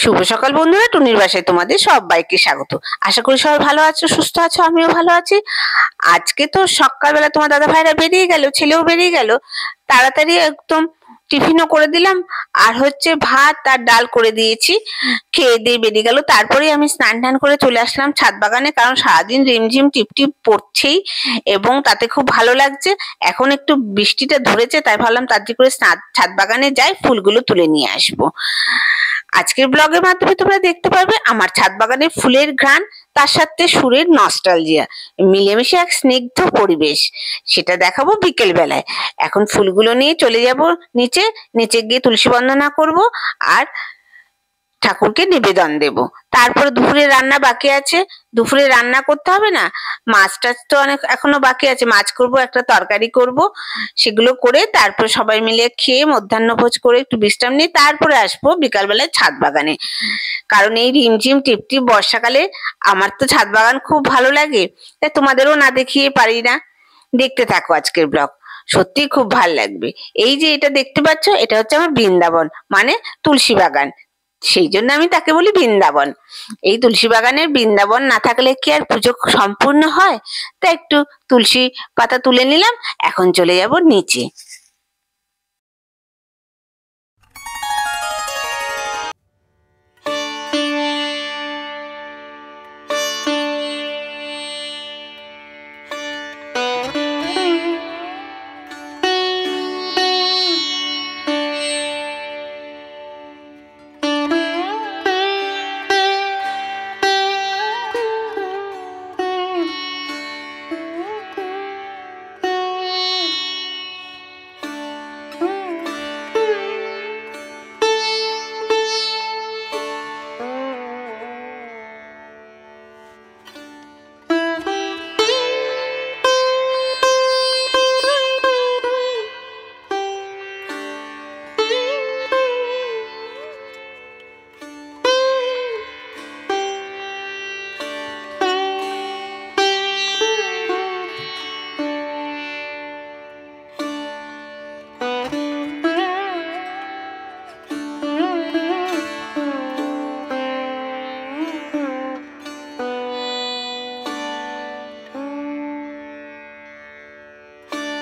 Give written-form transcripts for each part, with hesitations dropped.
শুভ সকাল বন্ধুরা, টুনির বাসায় তোমাদের সবাইকে স্বাগত। আশা করি সবাই ভালো আছো, সুস্থ আছো, আমিও ভালো আছি। আজকে তো সকালবেলা তোমার দাদা ভাইরা বেরিয়ে গেল, ছেলেও বেরিয়ে গেল, তাড়াতাড়ি একদম টিফিনও করে দিলাম, আর ভাত আর ডাল করে দিয়েছি, খেয়ে দিয়ে বেরিয়ে গেল। তারপরে আমি স্নান টান করে চলে আসলাম ছাদ বাগানে, কারণ সারাদিন রিমঝিম টিপটিপ পড়ছেই এবং তাতে খুব ভালো লাগছে। এখন একটু বৃষ্টিটা ধরেছে, তাই ভাবলাম তাড়াতাড়ি করে ছাদ বাগানে যাই, ফুলগুলো তুলে নিয়ে আসবো। আজকের ব্লগের মাধ্যমে তোমরা দেখতে পারবে আমার ছাদ বাগানের ফুলের ঘ্রাণ, তার সাথে সুরের নস্টালজিয়া মিলেমিশে এক স্নিগ্ধ পরিবেশ, সেটা দেখাবো বিকেল বেলায়। এখন ফুলগুলো নিয়ে চলে যাব নিচে, নিচে গিয়ে তুলসী বন্দনা করব আর ঠাকুরকে নিবেদন দেব। তারপরে দুপুরে রান্না বাকি আছে, দুপুরে রান্না করতে হবে না, মাছ টাছ তো অনেক এখনো বাকি আছে, মাছ করব, একটা তরকারি করব, সেগুলো করে তারপরে সবাই মিলে খেয়ে মধ্যাহ্নভোজ করে একটু বিশ্রাম নিয়ে তারপরে আসবো বিকালবেলায় ছাদ বাগানে। কারণ এই রিমঝিম টিপটিপ বর্ষাকালে আমার তো ছাদ বাগান খুব ভালো লাগে, তাই তোমাদেরও না দেখিয়ে পারি না। দেখতে থাকো আজকের ব্লগ, সত্যি খুব ভালো লাগবে। এই যে এটা দেখতে পাচ্ছ, এটা হচ্ছে আমার বৃন্দাবন, মানে তুলসী বাগান, সেই জন্য আমি তাকে বলি বৃন্দাবন। এই তুলসী বাগানের বৃন্দাবন না থাকলে কি আর পুজো সম্পূর্ণ হয়? তা একটু তুলসী পাতা তুলে নিলাম, এখন চলে যাব নিচে।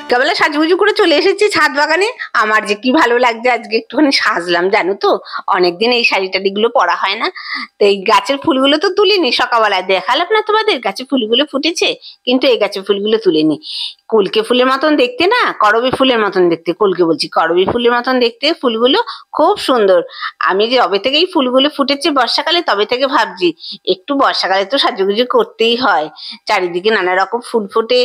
বিকালবেলা সাজুগুজু করে চলে এসেছি ছাদ বাগানে। আমার যে কি ভালো লাগছে, আজকে একটুখানি সাজলাম, জানো তো অনেকদিন এই শাড়ি টাড়িগুলো পরা হয় না। তো এই গাছের ফুলগুলো তো তুলিনি, সকালবেলায় দেখালাম না তোমাদের গাছে ফুলগুলো ফুটেছে, কিন্তু এই গাছের ফুলগুলো তুলিনি। কলকে ফুলের মতন দেখতে, না করবী ফুলের মতন দেখতে, কলকে বলছি, করবী ফুলের মতন দেখতে ফুলগুলো, খুব সুন্দর। আমি যে যবে থেকে এই ফুলগুলো ফুটেছে বর্ষাকালে, তবে থেকে ভাবছি একটু বর্ষাকালে তো সাজুগুজু করতেই হয়, চারিদিকে নানা রকম ফুল ফোটে,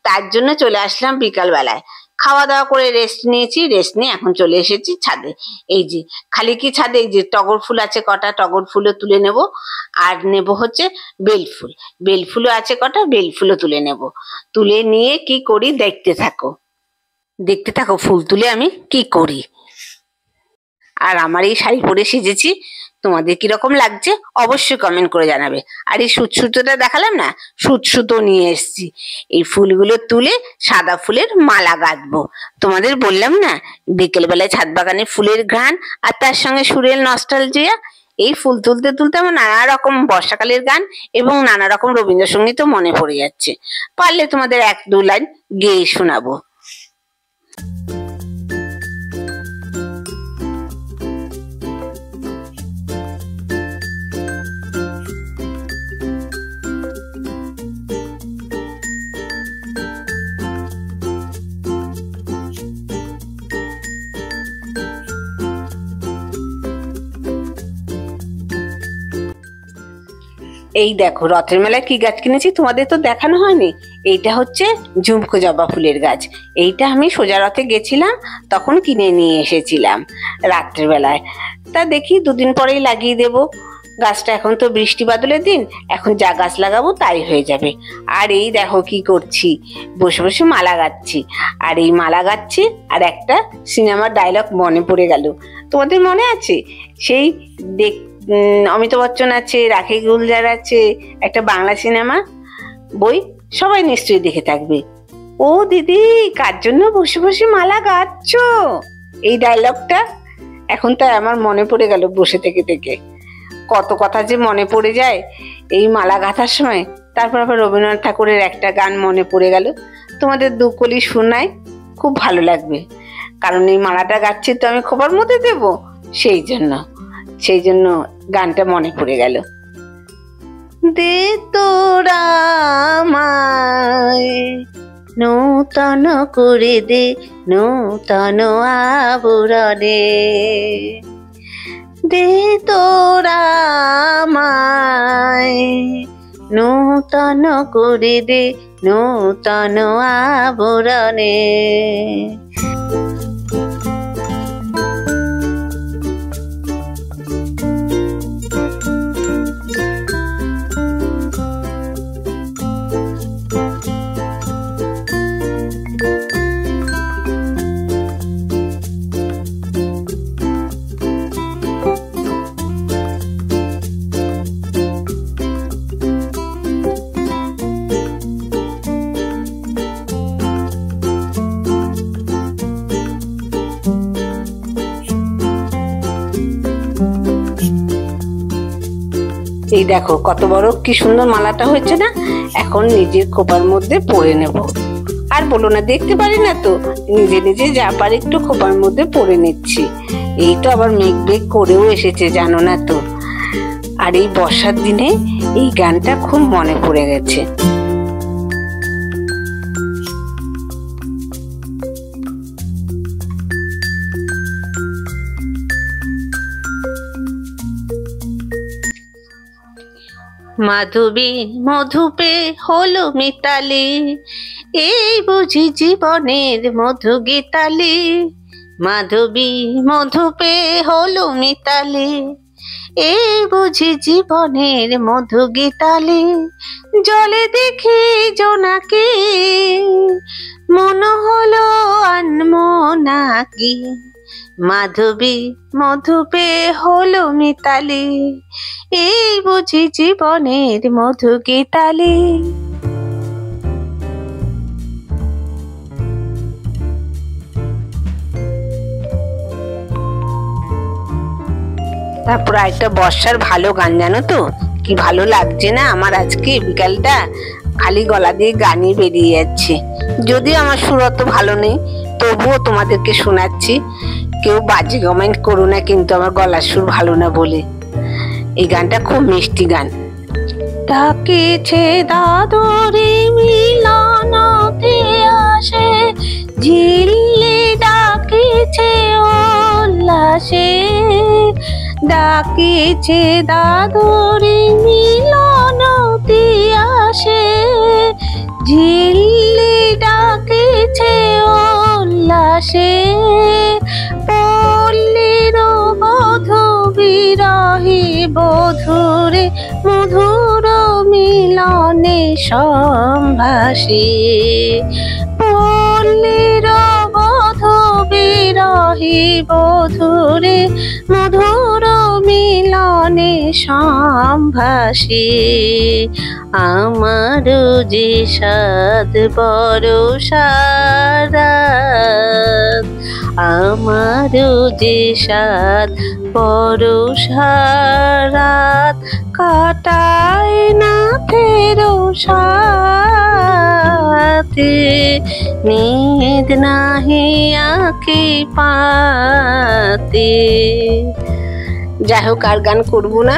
তার জন্য চলে আসলাম বিকালবেলায়। খাওয়া দাওয়া করে রেস্ট নিয়েছি, রেস্ট নিয়ে এখন চলে এসেছি ছাদে। এই যে খালি কি ছাদে, এই যে টগর ফুল আছে কটা, টগর ফুলও তুলে নেব, আর নেব বেল ফুল, বেল ফুলও আছে কটা, বেল ফুলও তুলে নেব। তুলে নিয়ে কি করি দেখতে থাকো, দেখতে থাকো ফুল তুলে আমি কি করি। আর আমার এই শাড়ি পরে সেজেছি, তোমাদের কিরকম লাগছে অবশ্যই কমেন্ট করে জানাবে। আর এই সুত সুতোটা দেখালাম না, সুত সুতো নিয়ে এসছি, এই ফুলগুলো তুলে সাদা ফুলের মালা গাঁথবো। তোমাদের বললাম না বিকেল বেলায় ছাদ বাগানে ফুলের ঘ্রাণ আর তার সঙ্গে সুরের নস্টালজিয়া। এই ফুল তুলতে তুলতে আমার নানা রকম বর্ষাকালের গান এবং নানা রকম রবীন্দ্রসঙ্গীতও মনে পড়ে যাচ্ছে, পারলে তোমাদের এক দু লাইন গেয়ে শোনাবো। এই দেখো রথের মেলায় কি গাছ কিনেছি, তোমাদের তো দেখানো হয়নি। এইটা হচ্ছে ঝুমকো জবা ফুলের গাছ, এইটা আমি সোজা রথে গেছিলাম তখন কিনে নিয়ে এসেছিলাম রাত্রের বেলায়। তা দেখি দুদিন পরেই লাগিয়ে দেব গাছটা, এখন তো বৃষ্টি বাদলের দিন, এখন যা গাছ লাগাবো তাই হয়ে যাবে। আর এই দেখো কি করছি, বসে বসে মালা গাচ্ছি। আর এই মালা গাচ্ছি আর একটা সিনেমার ডায়লগ মনে পড়ে গেল, তোমাদের মনে আছে সেই অমিতাভ বচ্চন আছে, রাখি গুলজার আছে, একটা বাংলা সিনেমা বই সবাই নিশ্চয়ই দেখে থাকবে। ও দিদি কার জন্য বসে বসে মালা গাচ্ছ, এই ডায়লগটা এখন তাই আমার মনে পড়ে গেল বসে থেকে থেকে। কত কথা যে মনে পড়ে যায় এই মালা গাঁথার সময়। তারপর আবার রবীন্দ্রনাথ ঠাকুরের একটা গান মনে পড়ে গেল, তোমাদের দুকলি শোনাই, খুব ভালো লাগবে। কারণ এই মালাটা গাচ্ছি তো আমি খোপার মধ্যে দেবো, সেই জন্য গানটা মনে পড়ে গেল। দে তোরা আমায় নূতন করে দে নূতন আবরণে, দে তোরা আমায় নূতন করে দে নূতন আবরণে। এই দেখো কত বড় কি সুন্দর মালাটা হয়েছে না। এখন নিজের খোপার মধ্যে পরে নেব। আর বলো না, দেখতে পারি না তো, নিজে নিজে যা পারি একটু খোপার মধ্যে পরে নিচ্ছি। এই তো আবার মেঘ বেগ করেও এসেছে, জানো না তো। আর এই বর্ষার দিনে এই গানটা খুব মনে পড়ে গেছে। মাধবী মধুপে হলো মিতালি, এই বুঝি জীবনের মধু গীতালি। মাধবী মধুপে হলো মিতালি, এই বুঝি জীবনের মধু গীতালি। জলে দেখি জোনাকি, মন হলো আনমো নাকি। মাধবী মধুপে হলো মিতালি, এই বুঝি জীবনের মধু গীতালি। তারপর একটা বর্ষার ভালো গান, জানো তো কি ভালো লাগছে না আমার আজকে বিকালটা, খালি গলা দিয়ে গানই বেরিয়ে যাচ্ছে। যদিও আমার সুর অত ভালো নেই, তবুও তোমাদেরকে শোনাচ্ছি। কেউ বাজে কমেন্ট করো না কিন্তু আমার গলার সুর ভালো না বলে। এই গানটা খুব মিষ্টি গান। ডাকেছে দাদরে মিলনতে আসে, ঝিল্লি ডাকেছে উল্লাসে। ডাকেছে দাদরে মিলনতে আসে, ঝিল্লি ডাকেছে উল্লাসে। পল্লীর বধূ বিরহী বধূরে মধুর মিলনে সম্ভাসে। পল্লীর বধূ বিরহী বধূরে মধুর মিলনে সম্ভাসে। আমার যে সাধ বড় সারাত, আমার যে সাধ বড় সারাত, কাটায় না ফেরো সাথে। নিদ নাহি আঁখি পাতে। যাই হোক, আর গান করবো না।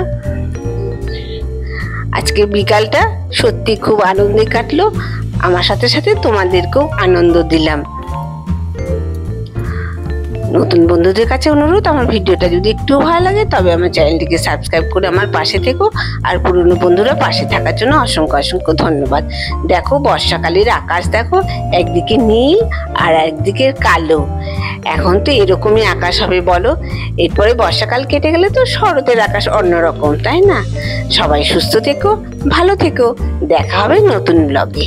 আজকে বিকালটা সত্যি খুব আনন্দে কাটলো। আমার সাথে সাথে তোমাদেরকেও আনন্দ দিলাম। নতুন বন্ধুদের কাছে অনুরোধ, আমার ভিডিওটা যদি একটু ভালো লাগে তবে আমার চ্যানেলটিকে সাবস্ক্রাইব করে আমার পাশে থেকো। আর পুরনো বন্ধুরা পাশে থাকার জন্য অসংখ্য অসংখ্য ধন্যবাদ। দেখো বর্ষাকালের আকাশ, দেখো একদিকে নীল আর একদিকে কালো। এখন তো এরকমই আকাশ হবে বলো, এরপরে বর্ষাকাল কেটে গেলে তো শরতের আকাশ অন্যরকম, তাই না? সবাই সুস্থ থেকো, ভালো থেকো, দেখা হবে নতুন ব্লগে।